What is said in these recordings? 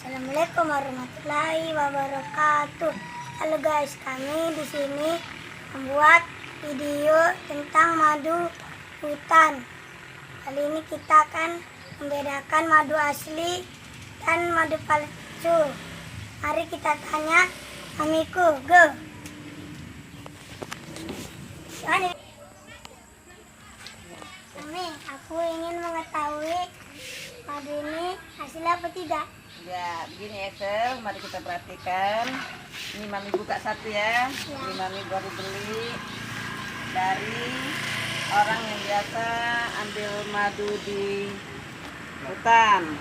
Assalamualaikum warahmatullahi wabarakatuh. Halo guys, kami di sini membuat video tentang madu hutan. Kali ini kita akan membedakan madu asli dan madu palsu. Mari kita tanya mamiku, go. Mami, aku ingin mengetahui madu ini asli apa tidak? Ya, begini Excel, mari kita perhatikan. Ini Mami buka satu ya. Ini Mami baru beli dari orang yang biasa ambil madu di hutan.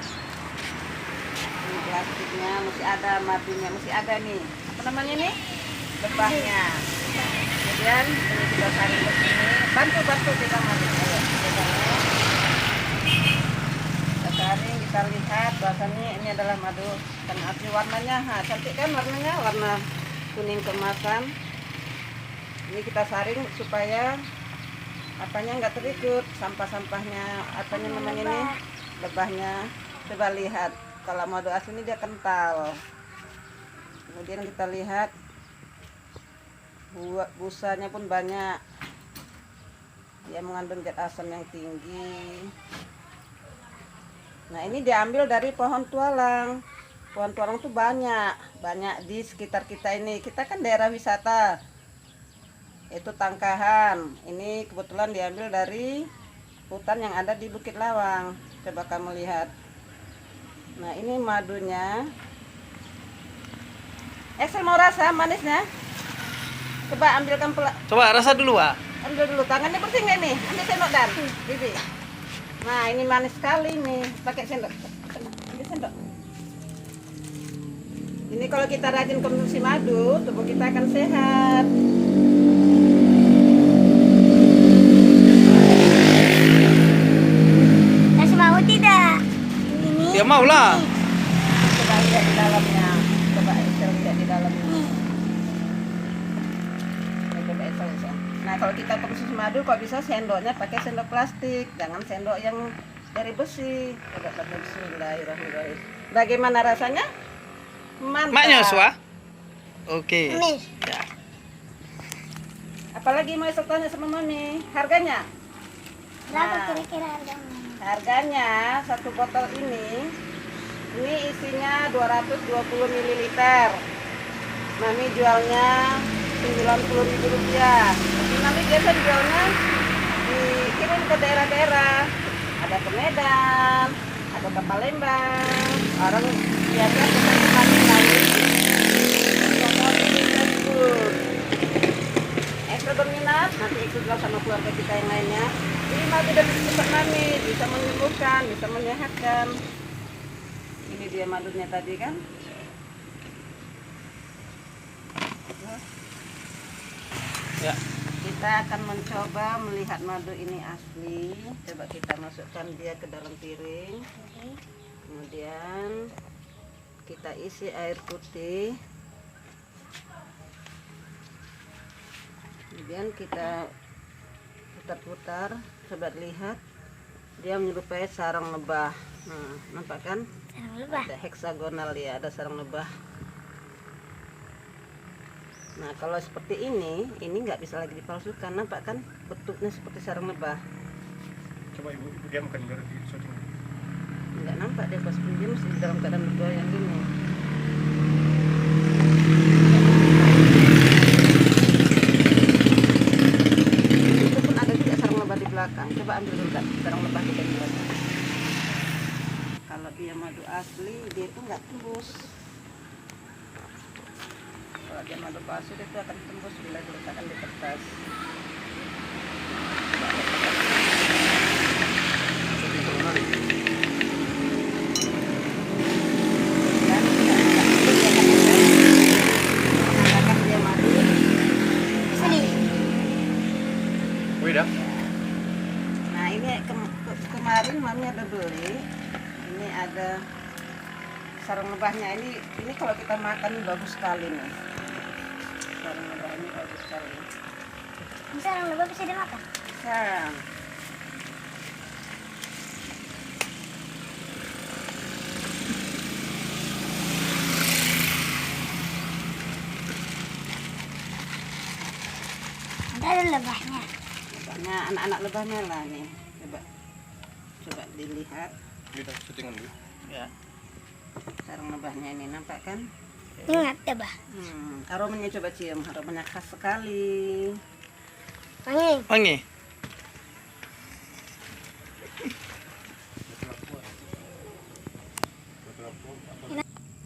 Ini plastiknya masih ada, madunya masih ada nih. Apa namanya nih? Lebahnya. Kemudian ini kita saring ke sini. Bantu kita Mami. Ayo, saring kita lihat bahwasannya ini adalah madu dan asli. Warnanya cantik kan, warnanya warna kuning keemasan. Ini kita saring supaya apanya nggak terikut, sampah-sampahnya apanya namanya ini, lebahnya. Coba lihat, kalau madu asli ini dia kental. Kemudian kita lihat busanya pun banyak, dia mengandung zat asam yang tinggi. Nah, ini diambil dari pohon tualang. Pohon tualang tuh banyak di sekitar kita ini. Kita kan daerah wisata. Itu Tangkahan. Ini kebetulan diambil dari hutan yang ada di Bukit Lawang. Coba kamu lihat. Nah, ini madunya. Saya mau rasa manisnya. Coba ambilkan Coba rasa dulu, Wak. Ambil dulu. Tangannya bersih nggak nih? Ambil sendok dan Bibi. Nah, ini manis sekali nih. Pakai sendok. Ambil sendok. Ini kalau kita rajin konsumsi madu, tubuh kita akan sehat. Kasih mau tidak? Ini. Ya mau lah. Coba lihat di dalamnya. Coba Excel lihat di dalamnya. Coba Excel. Nah, kalau kita konsumsi madu kok bisa sendoknya pakai sendok plastik, jangan sendok yang dari besi. Coba pakai bismillahirrahmanirrahim. Bagaimana rasanya? Mantap. Maknya, Wak. Oke. Manis. Ya. Apalagi mau tanya sama Mami, harganya? Berapa Nah, kira-kira harganya? harganya satu botol ini isinya 220 ml. Mami jualnya Rp90.000. Tapi Mami biasa jualnya dikirim ke daerah-daerah. Ada ke Medan, ada ke Palembang. Orang biasa pesan ke Mami lain. Ekstra berminat, nanti ikut sama keluarga kita yang lainnya. Ini madu dari tempat Mami, bisa menyembuhkan, bisa menyehatkan. Ini dia madunya tadi kan. Ya. Kita akan mencoba melihat madu ini asli. Coba kita masukkan dia ke dalam piring. Kemudian kita isi air putih. Kemudian kita putar-putar. Coba lihat, dia menyerupai sarang lebah. Nah, nampak kan? Sarang lebah. Ada heksagonal ya, ada sarang lebah. Nah, kalau seperti ini nggak bisa lagi dipalsukan. Nampak kan bentuknya seperti sarang lebah. Coba ibu diamkan biar di syuting. Nggak nampak deh pas dia masih dalam keadaan bergoyang gini. Itu pun ada juga sarang lebah di belakang. belakang. Coba ambil dulu kan, sarang lebah di bagian belakang. Kalau dia madu asli, dia itu nggak tembus. Kalau dia madu palsu, dia itu akan tembus bila diletakkan di kertas. Udah. Nah ini kemarin mami ada beli, ini ada sarang lebahnya. Ini kalau kita makan ini bagus sekali nih. Sarang lebah ini bagus sekali. Bisa orang lebah bisa dimakan. Sarang. Ada lebahnya. Lebahnya, anak-anak lebahnya lah nih. Coba dilihat Kita syutingan dulu. Ya. sarang lebahnya ini, nampak kan? Ingat lebah. Aromanya coba cium, aromanya khas sekali. Wangi. Wangi.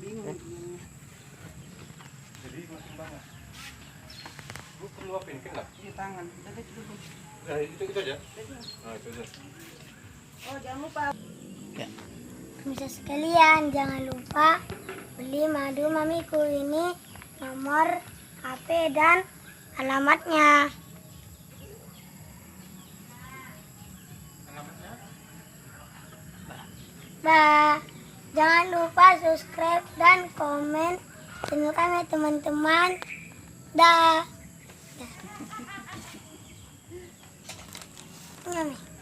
Bingung. Jadi makin banget. Lu perlu apa ini? Kan Di tangan. Udah dulu. itu aja. Nah, itu aja. Oh jangan lupa. Ya. Bisa sekalian, jangan lupa beli madu mamiku ini, nomor HP dan alamatnya. Dah, jangan lupa subscribe dan komen channel kami teman-teman. Dah. Dah. Ini, Mami.